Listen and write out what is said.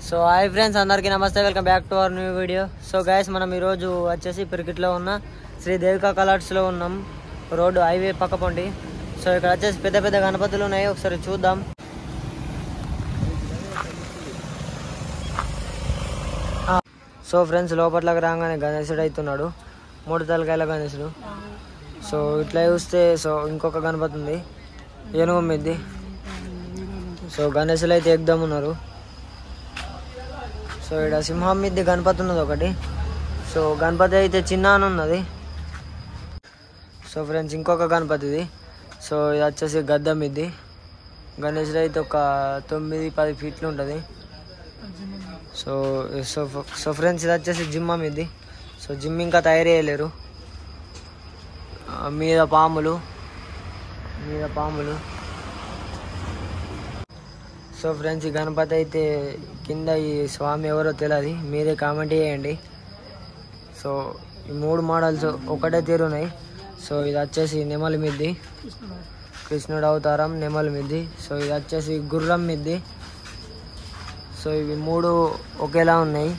So hi friends, అందరికీ నమస్తే. Welcome back to our new video. So guys, మనం ఈరోజు వచ్చేసి పిరికిట్లో ఉన్న శ్రీ దేవికా కలర్స్లో ఉన్నాం. రోడ్డు హైవే పక్క పొండి. సో ఇక్కడ వచ్చేసి పెద్ద పెద్ద గణపతులు ఉన్నాయి, ఒకసారి చూద్దాం. సో ఫ్రెండ్స్, లోపట్లోకి రాగానే గణేశుడు అవుతున్నాడు, 3 తలకాయల గణేశుడు. సో ఇట్లా చూస్తే సో ఇంకొక గణపతి ఉంది, ఏనుగు మీది. సో గణేశులు అయితే ఎగ్దమ్ ఉన్నారు. సో ఇక్కడ సింహం మీది గణపతి ఉన్నది ఒకటి. సో గణపతి అయితే చిన్న అని ఉన్నది. సో ఫ్రెండ్స్, ఇంకొక గణపతిది. సో ఇది వచ్చేసి గద్ద మీది. గణేశుడు అయితే ఒక 9-10 ఫీట్లు ఉంటుంది. సో సో సో ఫ్రెండ్స్, ఇది వచ్చేసి జిమ్ మీది. సో జిమ్ ఇంకా తయారు చేయలేరు. మీద పాములు. సో ఫ్రెండ్స్, ఈ గణపతి అయితే కింద ఈ స్వామి ఎవరో తెలియదు, మీరే కామెంట్ చేయండి. సో ఈ 3 మోడల్స్ ఒకటే తీరున్నాయి. సో ఇది వచ్చేసి నెమలి మిద్ది, కృష్ణుడు అవతారం నెమలి మిద్ది. సో ఇది వచ్చేసి గుర్రం మిద్ది. సో ఇవి 3 ఒకేలా ఉన్నాయి.